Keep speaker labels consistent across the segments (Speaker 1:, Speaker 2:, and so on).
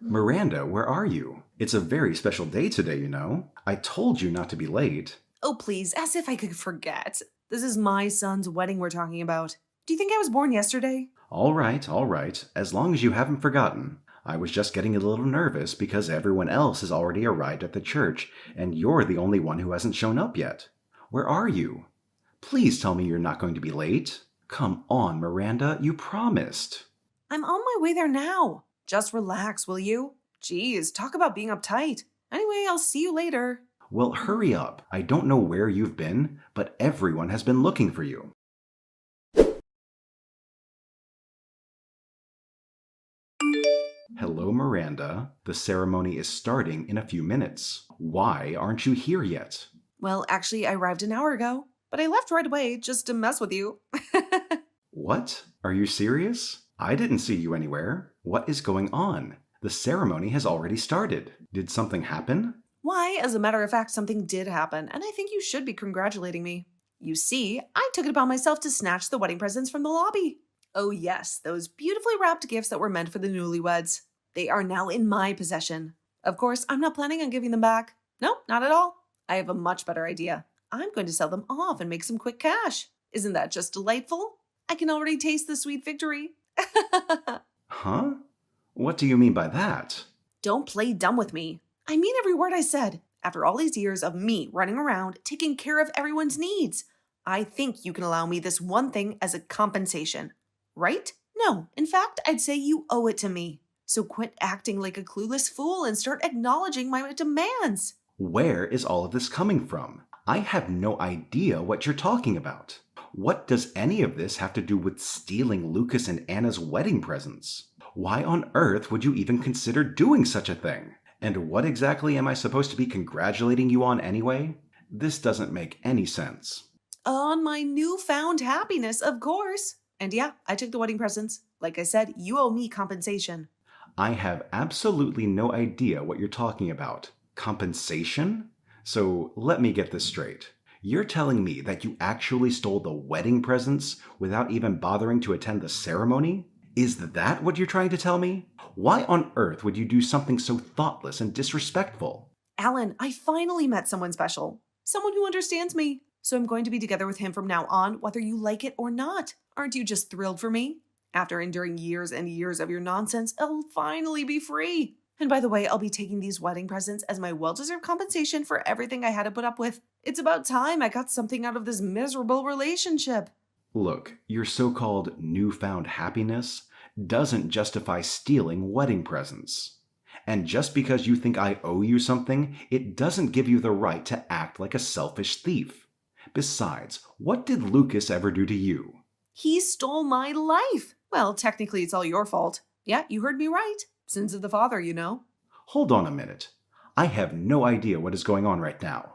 Speaker 1: Miranda, where are you? It's a very special day today, you know. I told you not to be late.
Speaker 2: Oh, please, as if I could forget. This is my son's wedding we're talking about. Do you think I was born yesterday?
Speaker 1: All right, as long as you haven't forgotten. I was just getting a little nervous because everyone else has already arrived at the church, and you're the only one who hasn't shown up yet. Where are you? Please tell me you're not going to be late. Come on, Miranda, you promised.
Speaker 2: I'm on my way there now. Just relax, will you? Geez, talk about being uptight. Anyway, I'll see you later.
Speaker 1: Well, hurry up. I don't know where you've been, but everyone has been looking for you. Hello, Miranda. The ceremony is starting in a few minutes. Why aren't you here yet?
Speaker 2: Well, actually, I arrived an hour ago, but I left right away just to mess with you.
Speaker 1: What? Are you serious? I didn't see you anywhere. What is going on? The ceremony has already started. Did something happen?
Speaker 2: Why, as a matter of fact, something did happen, and I think you should be congratulating me. You see, I took it upon myself to snatch the wedding presents from the lobby. Oh yes, those beautifully wrapped gifts that were meant for the newlyweds. They are now in my possession. Of course, I'm not planning on giving them back. No, not at all. I have a much better idea. I'm going to sell them off and make some quick cash. Isn't that just delightful? I can already taste the sweet victory.
Speaker 1: Huh? What do you mean by that?
Speaker 2: Don't play dumb with me. I mean every word I said. After all these years of me running around, taking care of everyone's needs, I think you can allow me this one thing as a compensation. Right? No, in fact, I'd say you owe it to me. So quit acting like a clueless fool and start acknowledging my demands.
Speaker 1: Where is all of this coming from? I have no idea what you're talking about. What does any of this have to do with stealing Lucas and Anna's wedding presents? Why on earth would you even consider doing such a thing? And what exactly am I supposed to be congratulating you on anyway? This doesn't make any sense.
Speaker 2: On my newfound happiness, of course. And yeah, I took the wedding presents. Like I said, you owe me compensation.
Speaker 1: I have absolutely no idea what you're talking about. Compensation? So let me get this straight. You're telling me that you actually stole the wedding presents without even bothering to attend the ceremony? Is that what you're trying to tell me? Why on earth would you do something so thoughtless and disrespectful?
Speaker 2: Alan, I finally met someone special. Someone who understands me. So I'm going to be together with him from now on, whether you like it or not. Aren't you just thrilled for me? After enduring years and years of your nonsense, I'll finally be free. And by the way, I'll be taking these wedding presents as my well-deserved compensation for everything I had to put up with. It's about time I got something out of this miserable relationship.
Speaker 1: Look, your so-called newfound happiness doesn't justify stealing wedding presents. And just because you think I owe you something, it doesn't give you the right to act like a selfish thief. Besides, what did Lucas ever do to you?
Speaker 2: He stole my life. Well, technically, it's all your fault. Yeah, you heard me right. Sins of the father, you know.
Speaker 1: Hold on a minute. I have no idea what is going on right now.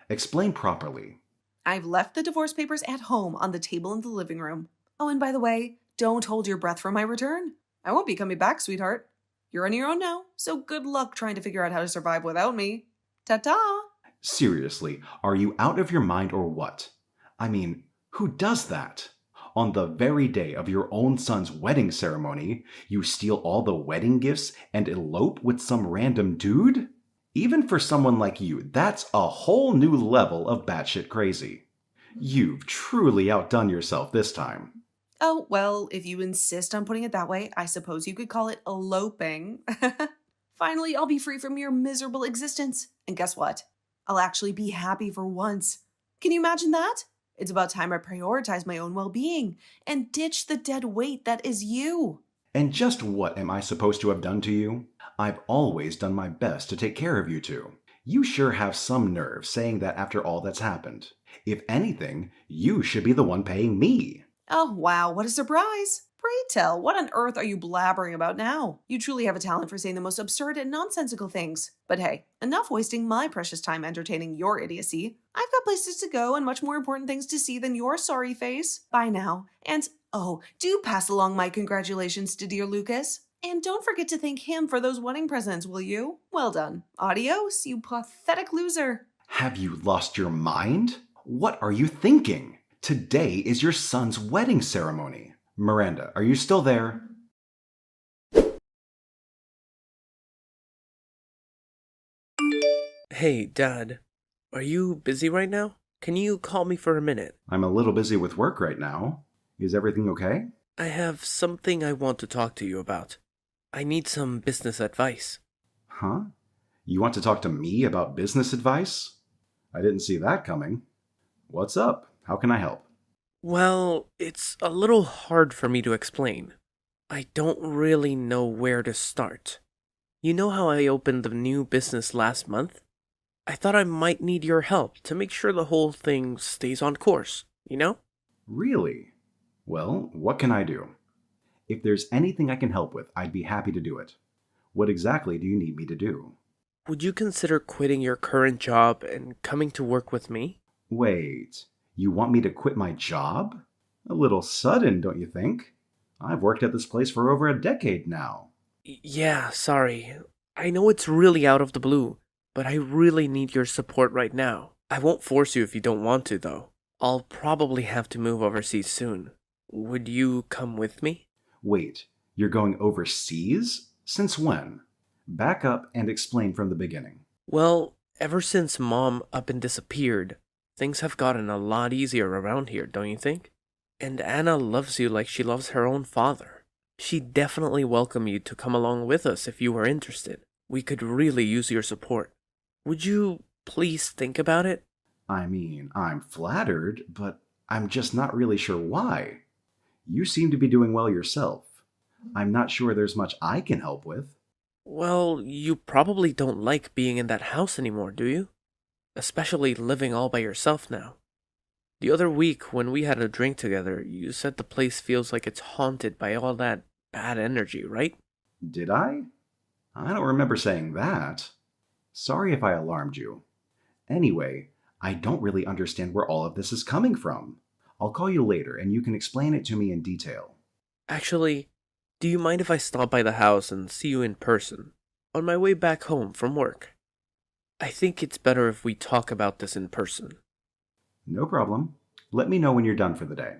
Speaker 1: Explain properly.
Speaker 2: I've left the divorce papers at home on the table in the living room. Oh, and by the way, don't hold your breath for my return. I won't be coming back, sweetheart. You're on your own now, so good luck trying to figure out how to survive without me. Ta-ta!
Speaker 1: Seriously, are you out of your mind or what? I mean, who does that? On the very day of your own son's wedding ceremony, you steal all the wedding gifts and elope with some random dude? Even for someone like you, that's a whole new level of batshit crazy. You've truly outdone yourself this time.
Speaker 2: Oh, well, if you insist on putting it that way, I suppose you could call it eloping. Finally, I'll be free from your miserable existence. And guess what? I'll actually be happy for once. Can you imagine that? It's about time I prioritize my own well-being and ditch the dead weight that is you.
Speaker 1: And just what am I supposed to have done to you? I've always done my best to take care of you two. You sure have some nerve saying that after all that's happened. If anything, you should be the one paying me.
Speaker 2: Oh, wow, what a surprise. Pray tell, what on earth are you blabbering about now? You truly have a talent for saying the most absurd and nonsensical things. But hey, enough wasting my precious time entertaining your idiocy. I've got places to go and much more important things to see than your sorry face. Bye now. And, oh, do pass along my congratulations to dear Lucas. And don't forget to thank him for those wedding presents, will you? Well done. Adios, you pathetic loser.
Speaker 1: Have you lost your mind? What are you thinking? Today is your son's wedding ceremony. Miranda, are you still there?
Speaker 3: Hey, Dad. Are you busy right now? Can you call me for a minute?
Speaker 1: I'm a little busy with work right now. Is everything okay?
Speaker 3: I have something I want to talk to you about. I need some business advice.
Speaker 1: Huh? You want to talk to me about business advice? I didn't see that coming. What's up? How can I help?
Speaker 3: Well, it's a little hard for me to explain. I don't really know where to start. You know how I opened the new business last month? I thought I might need your help to make sure the whole thing stays on course, you know?
Speaker 1: Really? Well, what can I do? If there's anything I can help with, I'd be happy to do it. What exactly do you need me to do?
Speaker 3: Would you consider quitting your current job and coming to work with me?
Speaker 1: Wait, you want me to quit my job? A little sudden, don't you think? I've worked at this place for over a decade now.
Speaker 3: Yeah, sorry. I know it's really out of the blue, but I really need your support right now. I won't force you if you don't want to, though. I'll probably have to move overseas soon. Would you come with me?
Speaker 1: Wait, you're going overseas? Since when? Back up and explain from the beginning.
Speaker 3: Well, ever since Mom up and disappeared, things have gotten a lot easier around here, don't you think? And Anna loves you like she loves her own father. She'd definitely welcome you to come along with us if you were interested. We could really use your support. Would you please think about it?
Speaker 1: I mean, I'm flattered, but I'm just not really sure why. You seem to be doing well yourself. I'm not sure there's much I can help with.
Speaker 3: Well, you probably don't like being in that house anymore, do you? Especially living all by yourself now. The other week, when we had a drink together, you said the place feels like it's haunted by all that bad energy, right?
Speaker 1: Did I? I don't remember saying that. Sorry if I alarmed you. Anyway, I don't really understand where all of this is coming from. I'll call you later and you can explain it to me in detail.
Speaker 3: Actually, do you mind if I stop by the house and see you in person, on my way back home from work? I think it's better if we talk about this in person.
Speaker 1: No problem. Let me know when you're done for the day.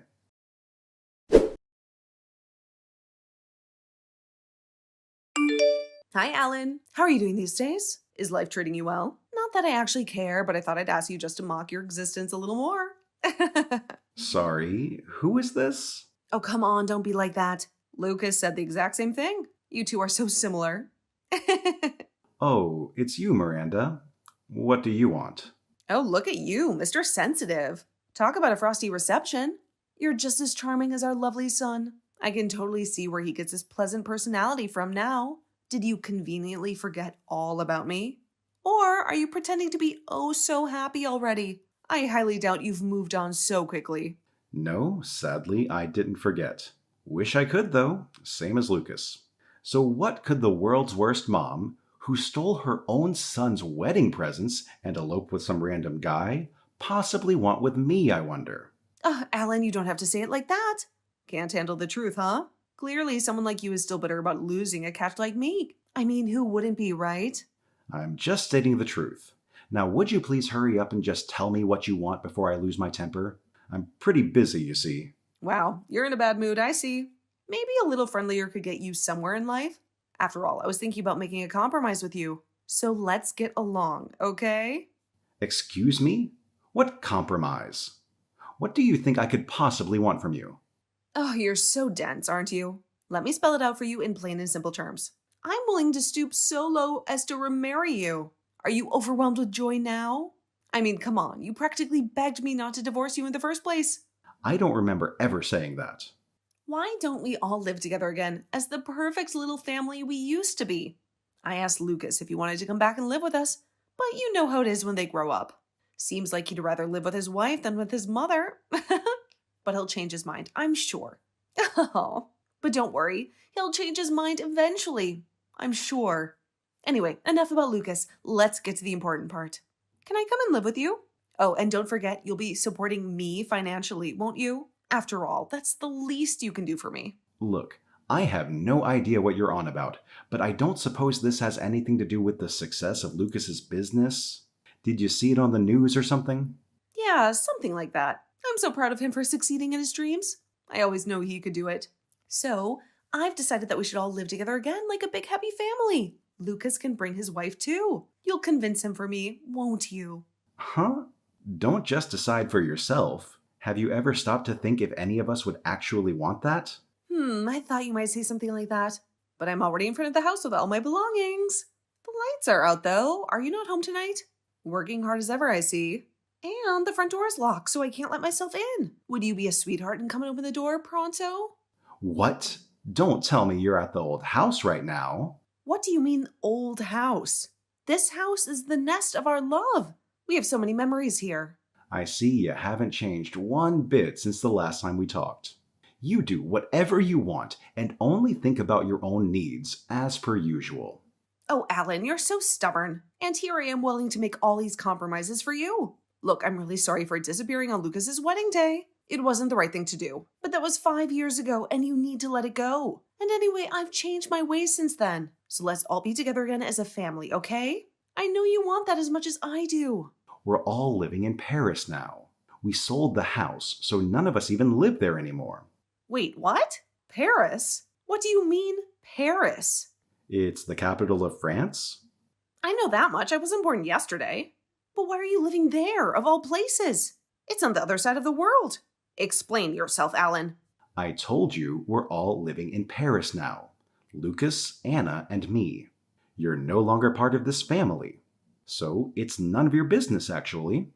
Speaker 2: Hi, Alan. How are you doing these days? Is life treating you well? Not that I actually care, but I thought I'd ask you just to mock your existence a little more.
Speaker 1: Sorry, who is this?
Speaker 2: Oh, come on, don't be like that. Lucas said the exact same thing. You two are so similar.
Speaker 1: Oh, it's you, Miranda. What do you want?
Speaker 2: Oh, look at you, Mr. Sensitive. Talk about a frosty reception. You're just as charming as our lovely son. I can totally see where he gets his pleasant personality from now. Did you conveniently forget all about me? Or are you pretending to be oh so happy already? I highly doubt you've moved on so quickly.
Speaker 1: No, sadly, I didn't forget. Wish I could, though, same as Lucas. So, what could the world's worst mom, who stole her own son's wedding presents and eloped with some random guy, possibly want with me, I wonder?
Speaker 2: Alan, you don't have to say it like that. Can't handle the truth, huh? Clearly, someone like you is still bitter about losing a cat like me. I mean, who wouldn't be, right?
Speaker 1: I'm just stating the truth. Now, would you please hurry up and just tell me what you want before I lose my temper? I'm pretty busy, you see.
Speaker 2: Wow, you're in a bad mood, I see. Maybe a little friendlier could get you somewhere in life. After all, I was thinking about making a compromise with you. So let's get along, okay?
Speaker 1: Excuse me? What compromise? What do you think I could possibly want from you?
Speaker 2: Oh, you're so dense, aren't you? Let me spell it out for you in plain and simple terms. I'm willing to stoop so low as to remarry you. Are you overwhelmed with joy now? I mean, come on, you practically begged me not to divorce you in the first place.
Speaker 1: I don't remember ever saying that.
Speaker 2: Why don't we all live together again as the perfect little family we used to be? I asked Lucas if he wanted to come back and live with us, but you know how it is when they grow up. Seems like he'd rather live with his wife than with his mother. But he'll change his mind, I'm sure. Oh, but don't worry, he'll change his mind eventually. I'm sure. Anyway, enough about Lucas. Let's get to the important part. Can I come and live with you? Oh, and don't forget, you'll be supporting me financially, won't you? After all, that's the least you can do for me.
Speaker 1: Look, I have no idea what you're on about, but I don't suppose this has anything to do with the success of Lucas's business? Did you see it on the news or something?
Speaker 2: Yeah, something like that. I'm so proud of him for succeeding in his dreams. I always knew he could do it. So, I've decided that we should all live together again like a big happy family. Lucas can bring his wife too. You'll convince him for me, won't you?
Speaker 1: Huh? Don't just decide for yourself. Have you ever stopped to think if any of us would actually want that?
Speaker 2: I thought you might say something like that. But I'm already in front of the house with all my belongings. The lights are out though. Are you not home tonight? Working hard as ever, I see. And the front door is locked, so I can't let myself in. Would you be a sweetheart and come and open the door pronto?
Speaker 1: What? Don't tell me you're at the old house right now.
Speaker 2: What do you mean, old house? This house is the nest of our love. We have so many memories here.
Speaker 1: I see you haven't changed one bit since the last time we talked. You do whatever you want and only think about your own needs, as per usual.
Speaker 2: Oh, Alan, you're so stubborn. And here I am willing to make all these compromises for you. Look, I'm really sorry for disappearing on Lucas's wedding day. It wasn't the right thing to do. But that was 5 years ago, and you need to let it go. And anyway, I've changed my ways since then. So let's all be together again as a family, okay? I know you want that as much as I do.
Speaker 1: We're all living in Paris now. We sold the house, so none of us even live there anymore.
Speaker 2: Wait, what? Paris? What do you mean, Paris?
Speaker 1: It's the capital of France?
Speaker 2: I know that much. I wasn't born yesterday. But why are you living there, of all places? It's on the other side of the world. Explain yourself, Alan.
Speaker 1: I told you we're all living in Paris now. Lucas, Anna, and me. You're no longer part of this family. So it's none of your business, actually.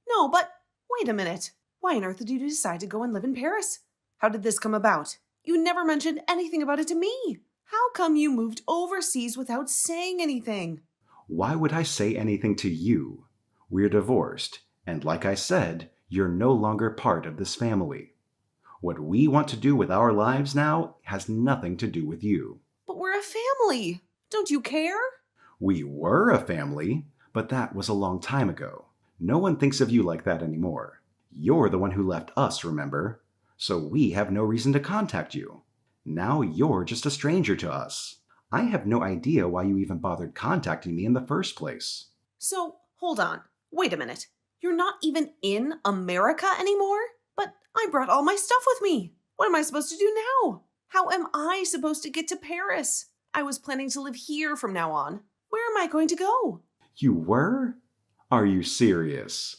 Speaker 2: No, but wait a minute. Why on earth did you decide to go and live in Paris? How did this come about? You never mentioned anything about it to me. How come you moved overseas without saying anything?
Speaker 1: Why would I say anything to you? We're divorced, and like I said, you're no longer part of this family. What we want to do with our lives now has nothing to do with you.
Speaker 2: But we're a family. Don't you care?
Speaker 1: We were a family, but that was a long time ago. No one thinks of you like that anymore. You're the one who left us, remember? So we have no reason to contact you. Now you're just a stranger to us. I have no idea why you even bothered contacting me in the first place.
Speaker 2: So, hold on. Wait a minute. You're not even in America anymore? But I brought all my stuff with me. What am I supposed to do now? How am I supposed to get to Paris? I was planning to live here from now on. Where am I going to go?
Speaker 1: You were? Are you serious?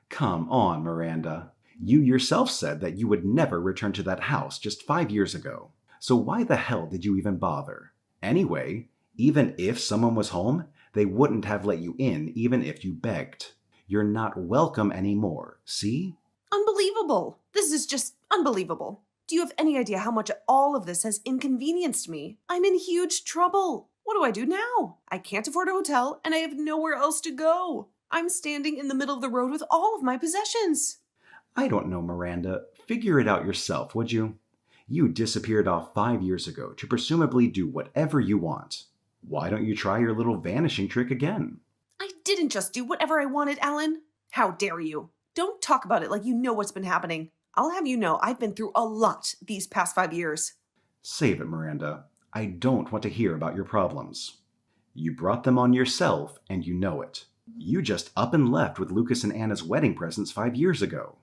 Speaker 1: Come on, Miranda. You yourself said that you would never return to that house just 5 years ago. So why the hell did you even bother? Anyway, even if someone was home, they wouldn't have let you in even if you begged. You're not welcome anymore, see?
Speaker 2: Unbelievable. This is just unbelievable. Do you have any idea how much all of this has inconvenienced me? I'm in huge trouble. What do I do now? I can't afford a hotel and I have nowhere else to go. I'm standing in the middle of the road with all of my possessions.
Speaker 1: I don't know, Miranda. Figure it out yourself, would you? You disappeared off 5 years ago to presumably do whatever you want. Why don't you try your little vanishing trick again?
Speaker 2: I didn't just do whatever I wanted, Alan. How dare you? Don't talk about it like you know what's been happening. I'll have you know I've been through a lot these past 5 years.
Speaker 1: Save it, Miranda. I don't want to hear about your problems. You brought them on yourself, and you know it. You just up and left with Lucas and Anna's wedding presents 5 years ago.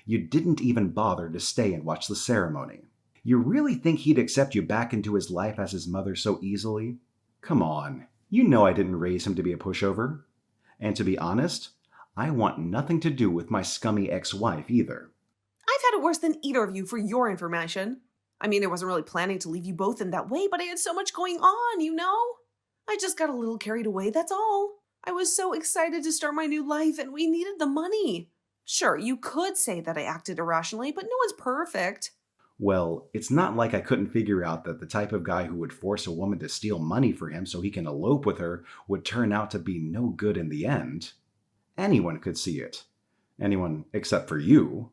Speaker 1: You didn't even bother to stay and watch the ceremony. You really think he'd accept you back into his life as his mother so easily? Come on, you know I didn't raise him to be a pushover. And to be honest, I want nothing to do with my scummy ex-wife either.
Speaker 2: I've had it worse than either of you, for your information. I mean, I wasn't really planning to leave you both in that way, but I had so much going on, you know? I just got a little carried away, that's all. I was so excited to start my new life, and we needed the money. Sure, you could say that I acted irrationally, but no one's perfect.
Speaker 1: Well, it's not like I couldn't figure out that the type of guy who would force a woman to steal money for him so he can elope with her would turn out to be no good in the end. Anyone could see it. Anyone except for you.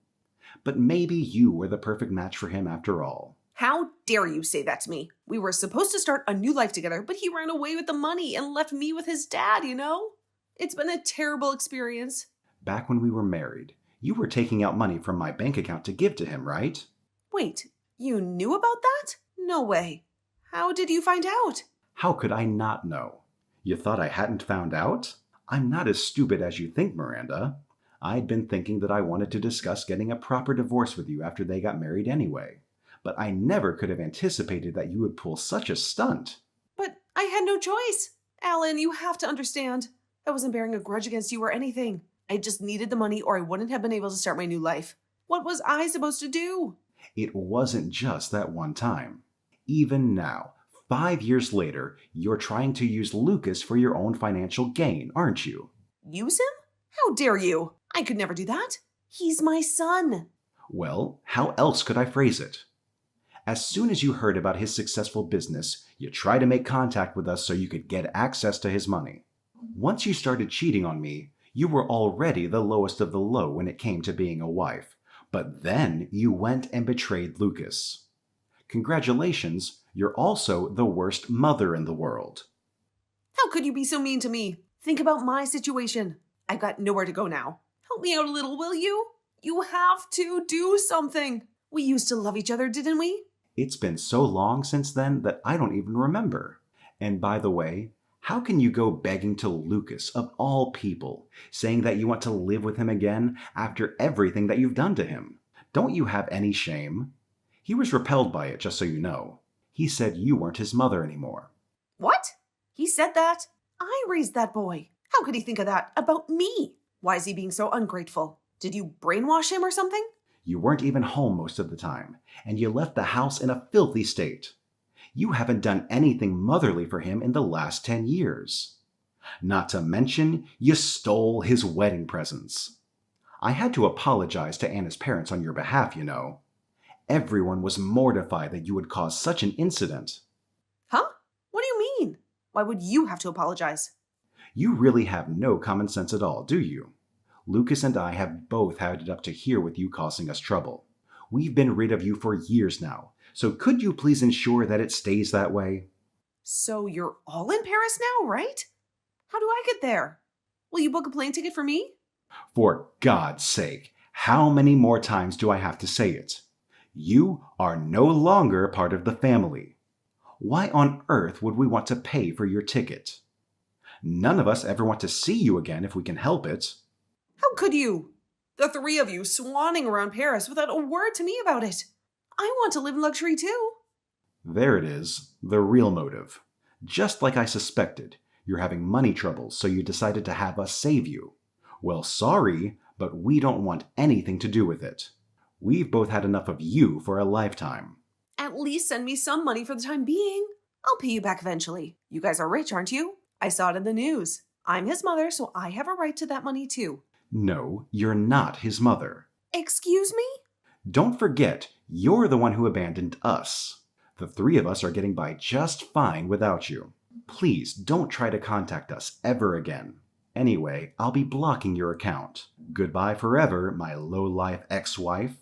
Speaker 1: But maybe you were the perfect match for him after all.
Speaker 2: How dare you say that to me? We were supposed to start a new life together, but he ran away with the money and left me with his dad, you know? It's been a terrible experience.
Speaker 1: Back when we were married, you were taking out money from my bank account to give to him, right?
Speaker 2: Wait, you knew about that? No way. How did you find out?
Speaker 1: How could I not know? You thought I hadn't found out? I'm not as stupid as you think, Miranda. I'd been thinking that I wanted to discuss getting a proper divorce with you after they got married anyway. But I never could have anticipated that you would pull such a stunt.
Speaker 2: But I had no choice. Alan, you have to understand. I wasn't bearing a grudge against you or anything. I just needed the money or I wouldn't have been able to start my new life. What was I supposed to do?
Speaker 1: It wasn't just that one time. Even now, 5 years later, you're trying to use Lucas for your own financial gain, aren't you?
Speaker 2: Use him? How dare you? I could never do that. He's my son.
Speaker 1: Well, how else could I phrase it? As soon as you heard about his successful business, you tried to make contact with us so you could get access to his money. Once you started cheating on me, you were already the lowest of the low when it came to being a wife. But then you went and betrayed Lucas. Congratulations, you're also the worst mother in the world.
Speaker 2: How could you be so mean to me? Think about my situation. I've got nowhere to go now. Help me out a little, will you? You have to do something. We used to love each other, didn't we?
Speaker 1: It's been so long since then that I don't even remember. And by the way, how can you go begging to Lucas, of all people, saying that you want to live with him again after everything that you've done to him? Don't you have any shame? He was repelled by it, just so you know. He said you weren't his mother anymore.
Speaker 2: What? He said that? I raised that boy. How could he think of that about me? Why is he being so ungrateful? Did you brainwash him or something?
Speaker 1: You weren't even home most of the time, and you left the house in a filthy state. You haven't done anything motherly for him in the last 10 years. Not to mention, you stole his wedding presents. I had to apologize to Anna's parents on your behalf, you know. Everyone was mortified that you would cause such an incident.
Speaker 2: Huh? What do you mean? Why would you have to apologize?
Speaker 1: You really have no common sense at all, do you? Lucas and I have both had it up to here with you causing us trouble. We've been rid of you for years now, so could you please ensure that it stays that way?
Speaker 2: So you're all in Paris now, right? How do I get there? Will you book a plane ticket for me?
Speaker 1: For God's sake, how many more times do I have to say it? You are no longer part of the family. Why on earth would we want to pay for your ticket? None of us ever want to see you again if we can help it.
Speaker 2: How could you? The three of you swanning around Paris without a word to me about it. I want to live in luxury too.
Speaker 1: There it is, the real motive. Just like I suspected, you're having money troubles, so you decided to have us save you. Well, sorry, but we don't want anything to do with it. We've both had enough of you for a lifetime.
Speaker 2: At least send me some money for the time being. I'll pay you back eventually. You guys are rich, aren't you? I saw it in the news. I'm his mother, so I have a right to that money too.
Speaker 1: No, you're not his mother.
Speaker 2: Excuse me?
Speaker 1: Don't forget, you're the one who abandoned us. The three of us are getting by just fine without you. Please don't try to contact us ever again. Anyway, I'll be blocking your account. Goodbye forever, my low-life ex-wife.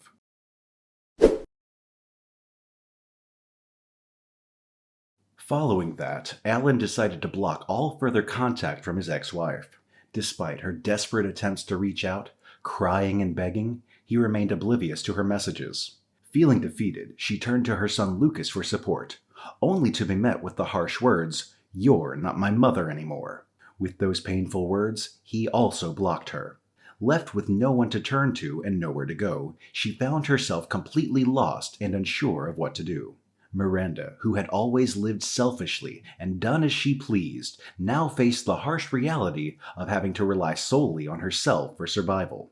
Speaker 1: Following that, Alan decided to block all further contact from his ex-wife. Despite her desperate attempts to reach out, crying and begging, he remained oblivious to her messages. Feeling defeated, she turned to her son Lucas for support, only to be met with the harsh words, "You're not my mother anymore." With those painful words, he also blocked her. Left with no one to turn to and nowhere to go, she found herself completely lost and unsure of what to do. Miranda, who had always lived selfishly and done as she pleased, now faced the harsh reality of having to rely solely on herself for survival.